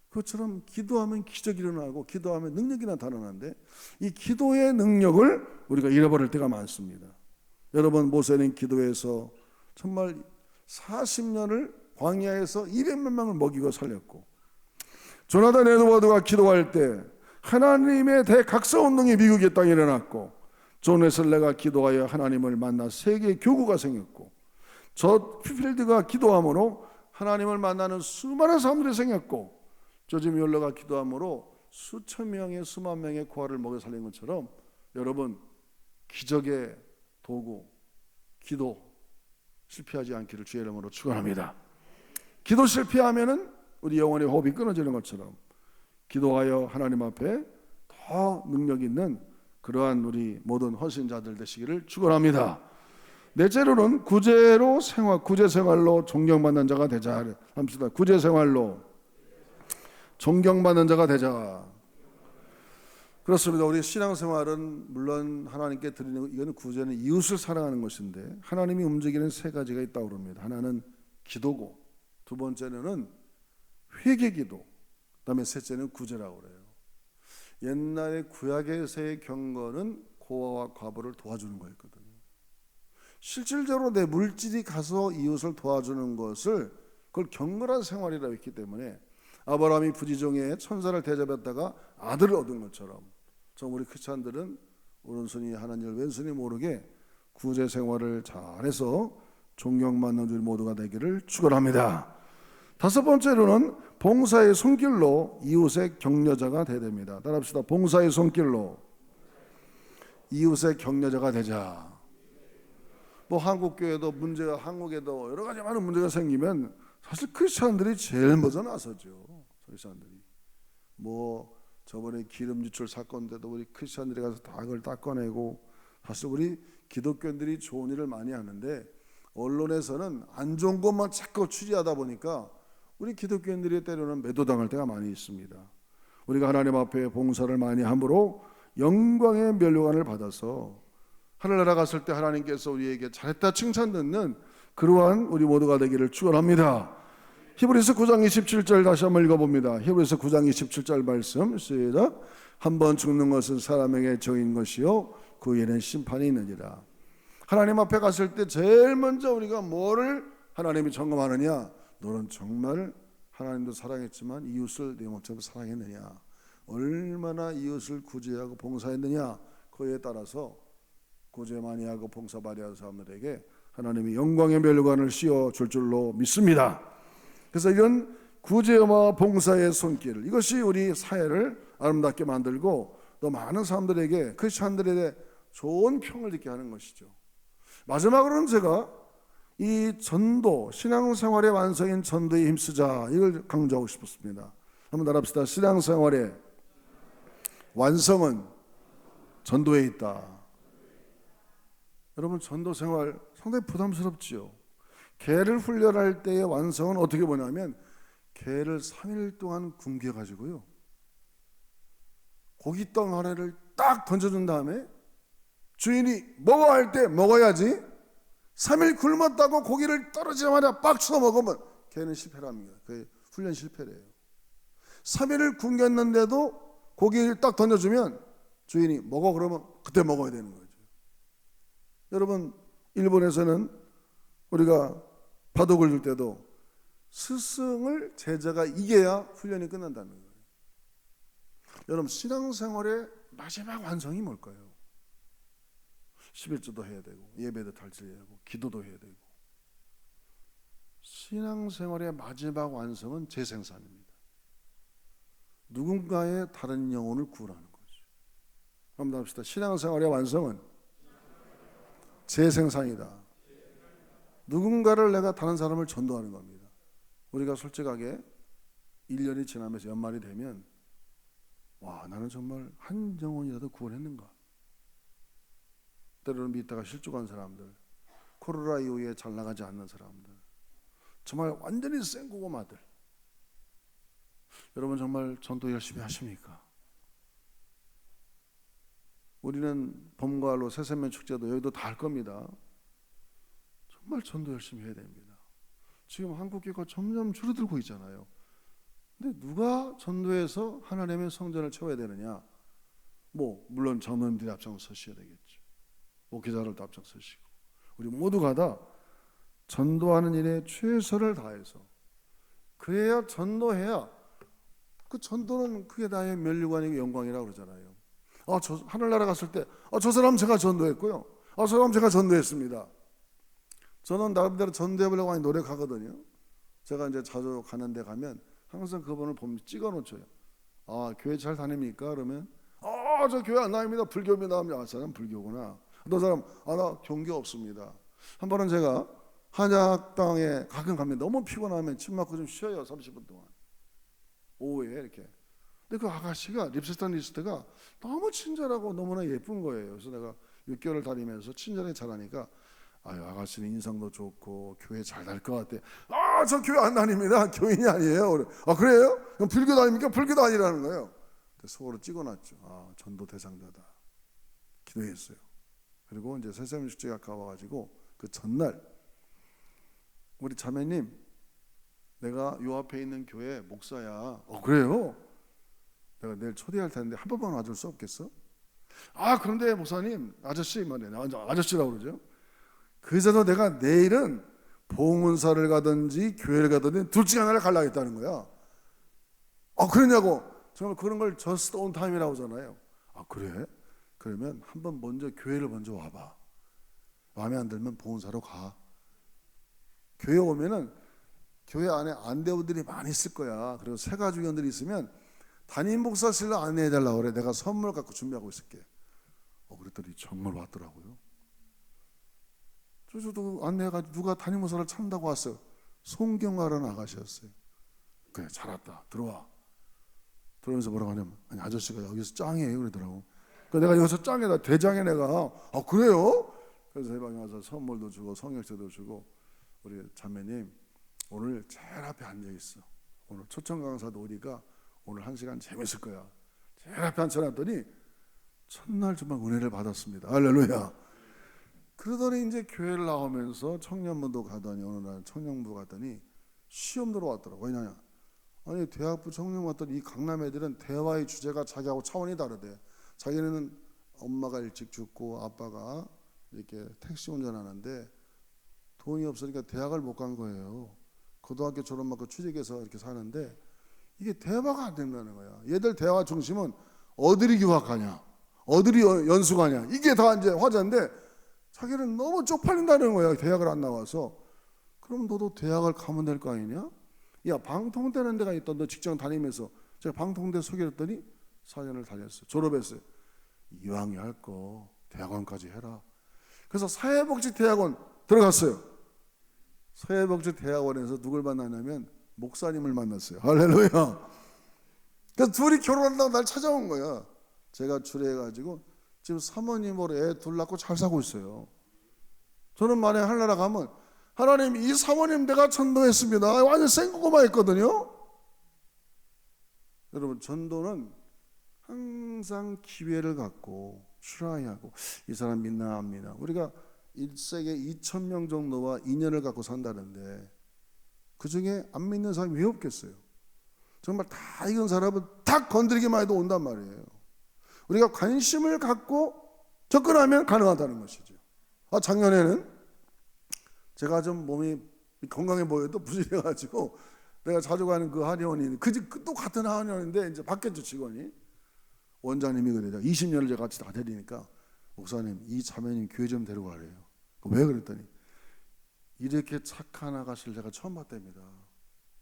그것처럼 기도하면 기적이 일어나고 기도하면 능력이 나타나는데 이 기도의 능력을 우리가 잃어버릴 때가 많습니다. 여러분, 모세는 기도해서 정말 40년을 광야에서 200만 명을 먹이고 살렸고, 조나단 에드워드가 기도할 때 하나님의 대각성운동이 미국의 땅에 일어났고, 존 웨슬레가 기도하여 하나님을 만나 세계 교구가 생겼고, 저 피필드가 기도함으로 하나님을 만나는 수많은 사람들이 생겼고, 조지 뮬러가 기도함으로 수천 명의 수만 명의 고아를 먹여 살린 것처럼 여러분, 기적의 도구 기도 실패하지 않기를 주의 이름으로 축원합니다. 기도 실패하면은 우리 영혼의 호흡이 끊어지는 것처럼 기도하여 하나님 앞에 더 능력 있는 그러한 우리 모든 헌신자들 되시기를 축원합니다. 넷째로는 구제 생활로 존경받는 자가 되자 합시다. 구제 생활로 존경받는 자가 되자. 그렇습니다. 우리 신앙생활은 물론 하나님께 드리는 이거는 구제는 이웃을 사랑하는 것인데 하나님이 움직이는 세 가지가 있다고 합니다. 하나는 기도고, 두 번째는 회개기도, 그다음에 셋째는 구제라고 그래요. 옛날에 구약에서의 경건은 고아와 과부를 도와주는 거였거든요. 실질적으로 내 물질이 가서 이웃을 도와주는 것을 그걸 경건한 생활이라고 했기 때문에 아브라함이 부지정에 천사를 대접했다가 아들을 얻은 것처럼 우리 크리스찬들은 오른손이 하나님을 왼손이 모르게 구제 생활을 잘해서 존경받는 우리 모두가 되기를 축원합니다. 다섯 번째로는 봉사의 손길로 이웃의 격려자가 되야 됩니다. 따라합시다. 봉사의 손길로 이웃의 격려자가 되자. 한국교회도 문제가, 한국에도 여러 가지 많은 문제가 생기면 사실 크리스찬들이 제일 먼저 나서죠. 크리스찬들이 저번에 기름 유출 사건 때도 우리 크리스찬들이 가서 다 그걸 닦아내고, 사실 우리 기독교인들이 좋은 일을 많이 하는데 언론에서는 안 좋은 것만 자꾸 취재하다 보니까 우리 기독교인들이 때로는 매도당할 때가 많이 있습니다. 우리가 하나님 앞에 봉사를 많이 함으로 영광의 면류관을 받아서 하늘나라 갔을 때 하나님께서 우리에게 잘했다 칭찬 듣는 그러한 우리 모두가 되기를 축원합니다. 히브리서 9장 27절 다시 한번 읽어봅니다. 히브리서 9장 27절 말씀 시작. 한번 죽는 것은 사람에게 정인 것이요 그 후에는 심판이 있느니라. 하나님 앞에 갔을 때 제일 먼저 우리가 뭐를 하나님이 점검하느냐, 너는 정말 하나님도 사랑했지만 이웃을 내 몸처럼 사랑했느냐, 얼마나 이웃을 구제하고 봉사했느냐, 그에 따라서 구제 많이 하고 봉사 많이 하는 사람들에게 하나님이 영광의 면류관을 씌워줄 줄로 믿습니다. 그래서 이런 구제와 봉사의 손길, 이것이 우리 사회를 아름답게 만들고 또 많은 사람들에게, 크리스찬들에게 좋은 평을 듣게 하는 것이죠. 마지막으로는 제가 이 전도, 신앙생활의 완성인 전도에 힘쓰자, 이걸 강조하고 싶습니다. 한번 따라합시다. 신앙생활의 완성은 전도에 있다. 여러분, 전도생활 상당히 부담스럽지요. 개를 훈련할 때의 완성은 어떻게 보냐면 개를 3일 동안 굶겨가지고요, 고깃덩 하나를 딱 던져준 다음에 주인이 먹어 할 때 먹어야지, 3일 굶었다고 고기를 떨어지자마자 빡 쳐서 먹으면 개는 실패랍니다. 그 훈련 실패래요. 3일을 굶겼는데도 고기를 딱 던져주면 주인이 먹어 그러면 그때 먹어야 되는 거죠. 여러분, 일본에서는 우리가 바둑을 둘 때도 스승을 제자가 이겨야 훈련이 끝난다는 거예요. 여러분, 신앙생활의 마지막 완성이 뭘까요? 11조도 해야 되고 예배도 달려야 되고 기도도 해야 되고. 신앙생활의 마지막 완성은 재생산입니다. 누군가의 다른 영혼을 구원하는 거죠. 한번 합시다. 신앙생활의 완성은 재생산이다. 누군가를 내가 다른 사람을 전도하는 겁니다. 우리가 솔직하게 1년이 지나면서 연말이 되면 와, 나는 정말 한 영혼이라도 구원했는가? 때로는 믿다가 실족한 사람들, 코로나 이후에 잘 나가지 않는 사람들, 정말 완전히 생고구마들. 여러분, 정말 전도 열심히 하십니까? 우리는 봄과 가을 새샘면 축제도 여기도 다 할 겁니다. 정말 전도 열심히 해야 됩니다. 지금 한국교회가 점점 줄어들고 있잖아요. 근데 누가 전도해서 하나님의 성전을 채워야 되느냐? 물론 장로님들이 앞장서셔야 되겠죠. 목회자들도 앞장서시고 우리 모두가 다 전도하는 일에 최선을 다해서, 그래야 전도해야, 그 전도는 그게 나의 면류관이고 영광이라고 그러잖아요. 저 하늘나라 갔을 때 저 사람 제가 전도했고요, 저 사람 제가 전도했습니다. 저는 나름대로 전도해보려고 많이 노력하거든요. 제가 이제 자주 가는 데 가면 항상 그분을 보면 찍어놓죠. 교회 잘 다닙니까? 그러면 저 교회 안 다닙니다. 불교입니다. 저 사람 불교구나. 어떤 사람 나 종교 없습니다. 한 번은 제가 한약당에 가끔 가면 너무 피곤하면 침 맞고 좀 쉬어요. 30분 동안 오후에 이렇게. 근데 그 아가씨가 리셉셔니스트가 너무 친절하고 너무나 예쁜 거예요. 그래서 내가 6개월을 다니면서 친절하게 잘하니까 아유, 아가씨는 인상도 좋고 교회 잘 다닐 것 같아. 아, 저 교회 안 다닙니다. 교인이 아니에요. 그래. 아, 그래요? 그럼 불교 다닙니까? 불교 다니라는 거예요. 속으로 찍어놨죠. 아, 전도 대상자다. 기도했어요. 그리고 이제 세세미 축제가 가와가지고 그 전날 우리 자매님, 내가 요 앞에 있는 교회 목사야. 그래요? 내가 내일 초대할 텐데 한 번만 와줄 수 없겠어? 아, 그런데 목사님, 아저씨 말이야. 아저씨라고 그러죠. 그래서 내가 내일은 봉은사를 가든지 교회를 가든지 둘 중에 하나를 가려고 했다는 거야. 아, 그러냐고. 정말 그런 걸 just on time이라고 하잖아요. 아, 그래? 그러면 한번 먼저 교회를 먼저 와봐. 마음에 안 들면 봉은사로 가. 교회 오면은 교회 안에 안대원들이 많이 있을 거야. 그리고 새가족원들이 있으면 담임 목사실로 안내해달라고 그래. 내가 선물 갖고 준비하고 있을게. 그랬더니 정말 왔더라고요. 저도 안내해가지고 누가 담임 목사를 찾는다고 왔어요. 송경아라는 아가씨였어요. 그래, 잘 왔다. 들어와. 들어오면서 뭐라고 하냐면, 아니, 아저씨가 여기서 짱이에요 그러더라고. 그래서 내가 여기서 짱이다. 대장에 내가. 아, 그래요? 그래서 해방에 와서 선물도 주고 성역제도 주고, 우리 자매님 오늘 제일 앞에 앉아있어. 오늘 초청 강사도 우리가 오늘 1시간 재밌을 거야. 제일 앞에 앉혀놨더니 첫날 정말 은혜를 받았습니다. 할렐루야. 그러더니 이제 교회를 나오면서 청년부도 가더니 어느 날 청년부 갔더니 시험 들어왔더라고. 왜냐냐? 아니, 대학부 청년 왔더니 이 강남 애들은 대화의 주제가 자기하고 차원이 다르대. 자기는 엄마가 일찍 죽고 아빠가 이렇게 택시 운전하는데 돈이 없으니까 대학을 못 간 거예요. 고등학교 졸업하고 취직해서 이렇게 사는데 이게 대화가 안 된다는 거야. 얘들 대화 중심은 어디를 유학하냐, 어디를 연수 가냐, 이게 다 이제 화제인데 자기는 너무 쪽팔린다는 거야. 대학을 안 나와서. 그럼 너도 대학을 가면 될 거 아니냐? 야, 방통대라는 데가 있던 너 직장 다니면서 제가 방통대 소개했더니 4년을 다녔어요. 졸업했어요. 이왕이 할 거 대학원까지 해라. 그래서 사회복지대학원 들어갔어요. 사회복지대학원에서 누굴 만나냐면 목사님을 만났어요. 할렐루야. 그래서 둘이 결혼한다고 날 찾아온 거야. 제가 주례해가지고 지금 사모님으로 애 둘 낳고 잘 사고 있어요. 저는 만약에 하늘나라 가면 하나님, 이 사모님 내가 전도했습니다. 완전 생고구마 했거든요. 여러분, 전도는 항상 기회를 갖고 트라이하고 이 사람 믿나 안 믿나. 우리가 1세계 2,000명 정도와 인연을 갖고 산다는데 그 중에 안 믿는 사람이 왜 없겠어요? 정말 다 익은 사람은 딱 건드리기만 해도 온단 말이에요. 우리가 관심을 갖고 접근하면 가능하다는 것이죠. 작년에는 제가 좀 몸이 건강해 보여도 부실해가지고 내가 자주 가는 그 한의원이 또 같은 한의원인데 이제 바뀌었죠. 직원이. 원장님이 그래요. 20년을 제가 같이 다 데리니까 목사님, 이 자매님 교회 좀 데려가래요. 왜 그랬더니 이렇게 착한 아가씨를 제가 처음 봤답니다.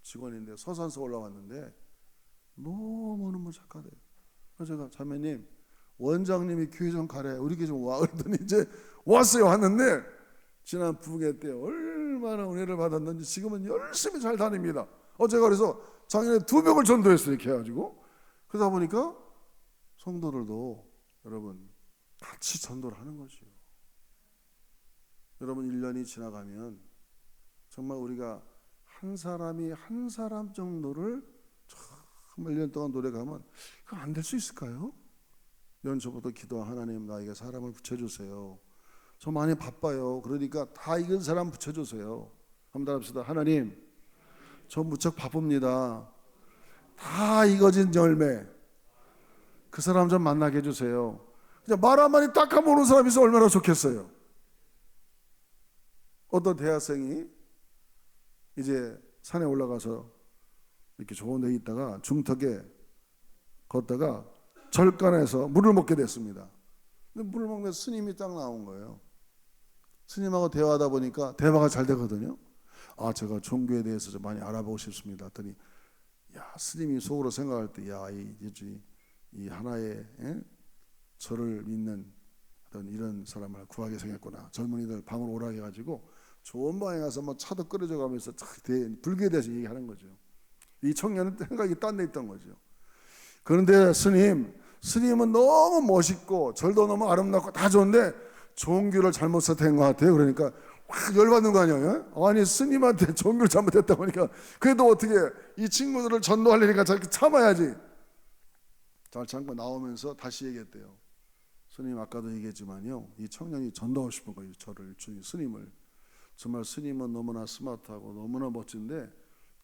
직원인데 서산서 올라왔는데 너무너무 착하대요. 그래서 제가 자매님, 원장님이 교회 좀 가래. 우리 교회 좀 와. 그랬더니 이제 왔어요. 왔는데 지난 부계 때 얼마나 은혜를 받았는지 지금은 열심히 잘 다닙니다. 제가 그래서 작년에 2명을 전도했어요. 이렇게 해가지고. 그러다 보니까 성도들도 여러분 같이 전도를 하는 것이요. 여러분 1년이 지나가면 정말 우리가 한 사람이 한 사람 정도를 정말 1년 동안 노력하면 그거 안 될 수 있을까요? 연초부터 기도, 하나님 나에게 사람을 붙여주세요. 저 많이 바빠요. 그러니까 다 익은 사람 붙여주세요. 한번 합시다. 하나님, 저 무척 바쁩니다. 다 익어진 열매, 그 사람 좀 만나게 해주세요. 그냥 말 한마디 딱 하면 오는 사람이 있어 얼마나 좋겠어요. 어떤 대학생이 이제 산에 올라가서 이렇게 좋은 데 있다가 중턱에 걷다가 절간에서 물을 먹게 됐습니다. 근데 물을 먹는 스님이 딱 나온 거예요. 스님하고 대화하다 보니까 대화가 잘 되거든요. 제가 종교에 대해서 좀 많이 알아보고 싶습니다. 했더니 스님이 속으로 생각할 때 이 하나의 저를 믿는 어떤 이런 사람을 구하게 생겼구나. 젊은이들 방으로 오라 해가지고 좋은 방에 가서 뭐 차도 끓여줘 가면서 불교에 대해서 얘기하는 거죠. 이 청년은 생각이 딴 데 있던 거죠. 그런데 스님은 너무 멋있고 절도 너무 아름답고 다 좋은데 종교를 잘못 선택한 것 같아요. 그러니까 확 열받는 거 아니에요? 아니 스님한테 종교를 잘못했다고 하니까 그래도 어떻게 이 친구들을 전도하려니까 저렇게 참아야지. 잘 참고 나오면서 다시 얘기했대요. 스님 아까도 얘기했지만요, 이 청년이 전도하고 싶은 거예요. 저를 스님을. 정말 스님은 너무나 스마트하고 너무나 멋진데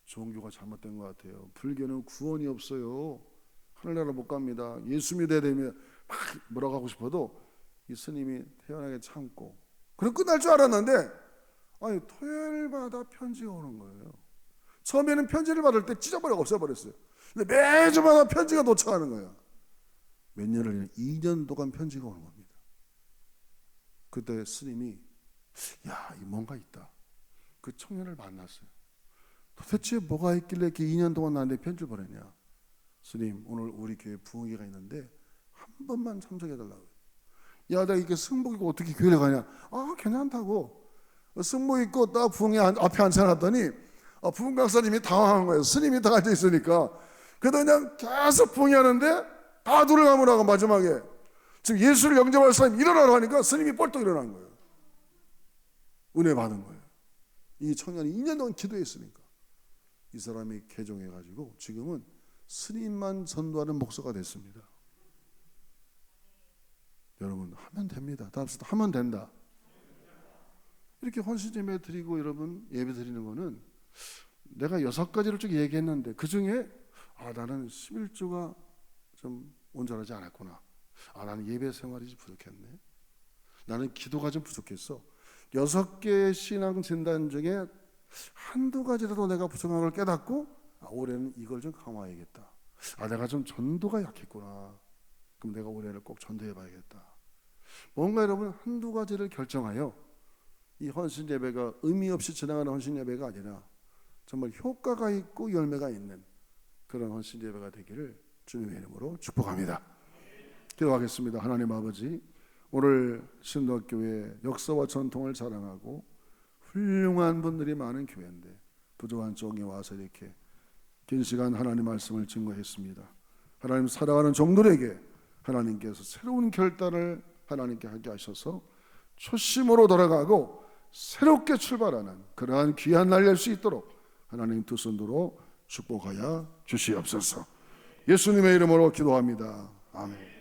종교가 잘못된 것 같아요. 불교는 구원이 없어요. 하늘나라 못 갑니다. 예수 믿어야 되면 막 뭐라고 하고 싶어도 이 스님이 태연하게 참고. 그럼 끝날 줄 알았는데 아니 토요일마다 편지가 오는 거예요. 처음에는 편지를 받을 때 찢어버리고 없애버렸어요. 근데 매주마다 편지가 도착하는 거예요. 몇 년을 2년 동안 편지가 오는 겁니다. 그때 스님이 야, 이 뭔가 있다. 그 청년을 만났어요. 도대체 뭐가 있길래 이렇게 2년 동안 나한테 편지를 보냈냐. 스님, 오늘 우리 교회 부흥회가 있는데 한 번만 참석해달라고. 야, 내가 이렇게 승복 입고 어떻게 교회를 가냐. 아, 괜찮다고. 승복 입고 딱 부흥회 앞에 앉혀놨더니 부흥 강사님이 당황한 거예요. 스님이 다 앉아있으니까. 그래도 그냥 계속 부흥회하는데 다 눈을 감으라고 마지막에 지금 예수를 영접할 사람이 일어나라 하니까 스님이 뻘떡 일어난 거예요. 은혜 받은 거예요. 이 청년이 2년 동안 기도했으니까 이 사람이 개종해가지고 지금은 스님만 전도하는 목사가 됐습니다. 여러분 하면 됩니다. 다 합시다. 하면 된다. 이렇게 헌신예배 드리고 여러분 예배 드리는 거는 내가 6가지를 쭉 얘기했는데 그 중에 나는 11조가 좀 온전하지 않았구나. 나는 예배 생활이 부족했네. 나는 기도가 좀 부족했어. 6개의 신앙 진단 중에 한두 가지라도 내가 부족한 걸 깨닫고 올해는 이걸 좀 강화해야겠다. 내가 좀 전도가 약했구나. 그럼 내가 올해는 꼭 전도해 봐야겠다. 뭔가 여러분 한두 가지를 결정하여 이 헌신 예배가 의미 없이 지나가는 헌신 예배가 아니라 정말 효과가 있고 열매가 있는 그런 헌신 예배가 되기를 주님의 이름으로 축복합니다. 기도하겠습니다. 하나님 아버지, 오늘 신도학교의 역사와 전통을 자랑하고 훌륭한 분들이 많은 교회인데 부족한 쪽에 와서 이렇게 긴 시간 하나님 말씀을 증거했습니다. 하나님 살아가는 종들에게 하나님께서 새로운 결단을 하나님께 하게 하셔서 초심으로 돌아가고 새롭게 출발하는 그러한 귀한 날 될 수 있도록 하나님 두 손으로 축복하여 주시옵소서. 예수님의 이름으로 기도합니다. 아멘.